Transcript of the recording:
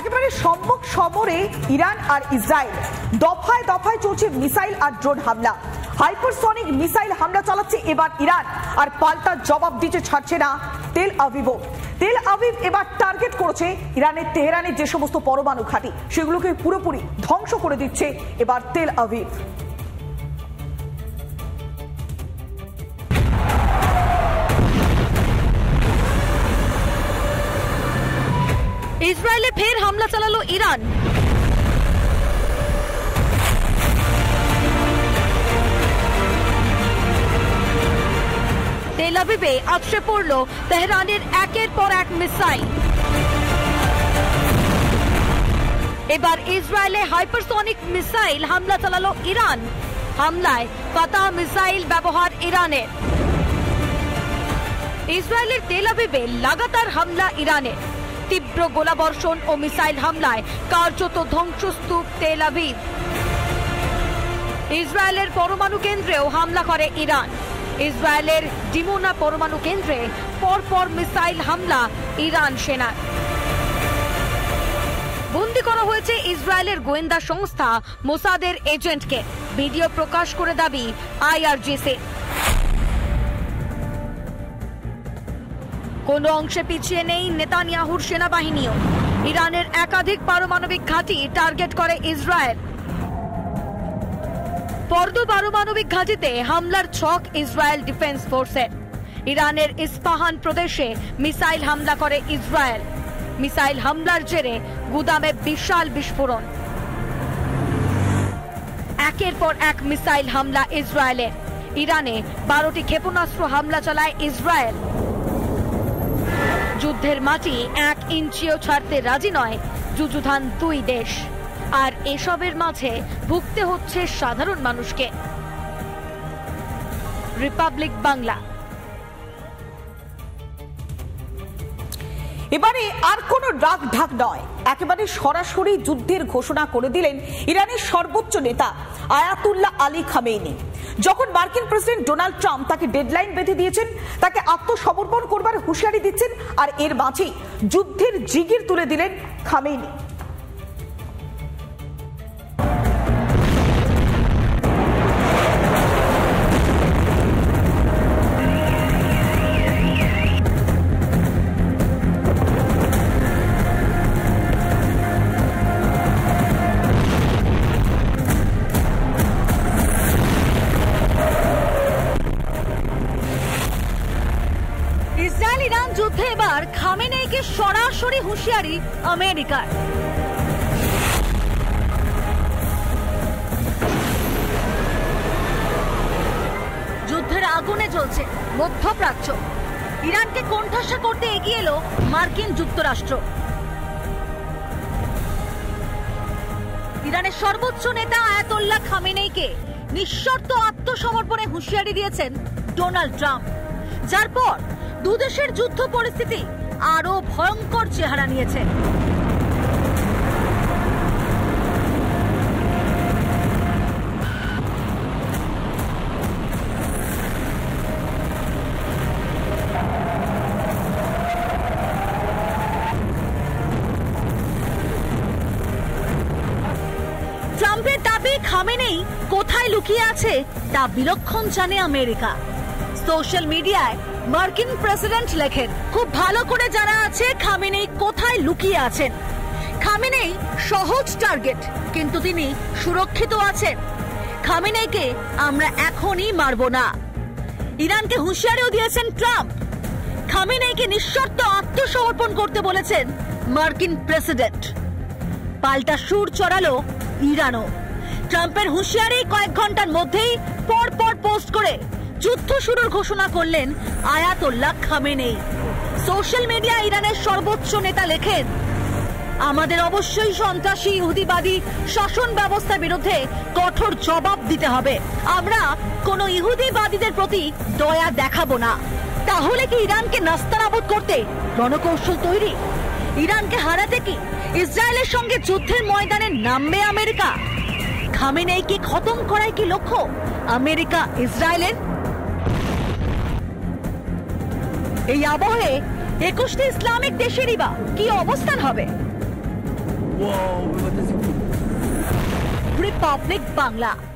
একেবারে সম্মুখ সমরে ইরান আর ইসরায়েল, দফায় দফায় চলছে মিসাইল আর ড্রোন হামলা। হাইপারসনিক মিসাইল হামলা চালাচ্ছে এবার ইরান, আর পাল্টা জবাব দিতে ছাড়ছে না তেল আভিভও। তেল আভিভ এবার টার্গেট করেছে ইরানের তেহরানের যে সমস্ত পরমাণু ঘাঁটি, সেগুলোকে পুরোপুরি ধ্বংস করে দিচ্ছে এবার তেল আভিভ। ইসরায়েলে ফের হামলা চালালো ইরান। তেল আভিভে আছড়ে পড়ল তেহরানের একের পর এক মিসাইল। এবার ইসরায়েলে হাইপারসনিক মিসাইল হামলা চালালো ইরান। হামলায় ফাতাহ মিসাইল ব্যবহার ইরানের। ইসরায়েলের তেল আভিভে লাগাতার হামলা ইরানের। তীব্র গোলাবর্ষণ ও মিসাইল হামলায় কার্যত ধ্বংসস্তূপ তেল আভিভ। ইসরায়েলের পরমাণু কেন্দ্রেও হামলা করে ইরান। ইসরায়েলের ডিমোনা পরমাণু কেন্দ্রে পরপর মিসাইল হামলা ইরান সেনার। বন্দী করা হয়েছে ইসরায়েলের গোয়েন্দা সংস্থা মোসাদের এজেন্টকে। ভিডিও প্রকাশ করে দাবি আইআরজিসি। কোন অংশে পিছিয়ে নেই নেতানিয়াহুর সেনাবাহিনীও। ইরানের একাধিক পারমাণবিক ঘাঁটি টার্গেট করে ইসরায়েল। ফর্দো পারমাণবিক ঘাঁটিতে হামলার ছক ইসরায়েল ডিফেন্স ফোর্সের। ইরানের ইস্পাহান প্রদেশে মিসাইল হামলা করে ইসরায়েল। মিসাইল হামলার জেরে গুদামে বিশাল বিস্ফোরণ। একের পর এক মিসাইল হামলা ইসরায়েলের। ইরানে 12টি ক্ষেপণাস্ত্র হামলা চালায় ইসরায়েল। যুদ্ধের মাটি 1 ইঞ্চিও ছাড়তে রাজি নয় যুযুধান দুই দেশ। আর এসবের মাঝে ভুগতে হচ্ছে সাধারণ মানুষকে। রিপাবলিক বাংলা। এবারে আর কোনো রাগ ঢাক নয়, একেবারে সরাসরি যুদ্ধের ঘোষণা করে দিলেন ইরানের সর্বোচ্চ নেতা আয়াতুল্লাহ আলী খামেনি। যখন মার্কিন প্রেসিডেন্ট ডোনাল্ড ট্রাম্প তাকে ডেডলাইন বেঁধে দিয়েছেন, তাকে আত্মসমর্পণ করবার হুঁশিয়ারি দিচ্ছেন, আর এর মাঝেই যুদ্ধের জিগির তুলে দিলেন খামেনি। ইসরায়েল ইরান যুদ্ধে এবার খামেনেইকে সরাসরি হুঁশিয়ারি আমেরিকার। যুদ্ধের আগুনে জ্বলছে মধ্যপ্রাচ্য। ইরানকে কোণঠাসা করতে এগিয়ে এলো মার্কিন যুক্তরাষ্ট্র। ইরানের সর্বোচ্চ নেতা আয়াতুল্লাহ খামেনেইকে নিঃশর্ত আত্মসমর্পণে হুঁশিয়ারি দিয়েছেন ডোনাল্ড ট্রাম্প, যার পর দুদেশের যুদ্ধ পরিস্থিতি আরো ভয়ঙ্কর চেহারা নিয়েছে। ট্রাম্পের দাবি খামেনেই কোথায় লুকিয়ে আছে তা বিলক্ষণ জানে আমেরিকা। সোশ্যাল মিডিয়ায় মার্কিন প্রেসিডেন্ট লেখেন, খুব ভালো করে জানা আছে খামেনেই কোথায় লুকিয়ে আছেন। খামেনেই সহজ টার্গেট, কিন্তু তিনি সুরক্ষিত আছেন। খামেনেইকে আমরা এখনই মারব না। ইরানকে হুঁশিয়ারিও দিয়েছেন ট্রাম্প। খামেনেইকে নিঃশর্ত আত্মসমর্পণ করতে বলেছেন মার্কিন প্রেসিডেন্ট। পাল্টা সুর চড়ালো ইরানও। ট্রাম্পের হুঁশিয়ারি কয়েক ঘন্টার মধ্যেই পরপর পোস্ট করে যুদ্ধ শুরুর ঘোষণা করলেন আয়াতুল্লাহ খামেনেই। সোশ্যাল মিডিয়া ইরানের সর্বোচ্চ নেতা লেখেন, আমাদের অবশ্যই সন্ত্রাসী ইহুদিবাদী শাসন ব্যবস্থার বিরুদ্ধে কঠোর জবাব দিতে হবে। আমরা কোনো ইহুদিবাদীদের প্রতি দয়া দেখাবো না। তাহলে কি ইরানকে নাস্তানাবুদ করতে রণকৌশল তৈরি? ইরানকে হারাতে কি ইসরায়েলের সঙ্গে যুদ্ধের ময়দানে নামবে আমেরিকা? খামেনেইকে খতম করাই কি লক্ষ্য আমেরিকা ইসরায়েলের? এই আবহে 21টি ইসলামিক দেশেরই বা কি অবস্থান হবে? রিপাবলিক বাংলা।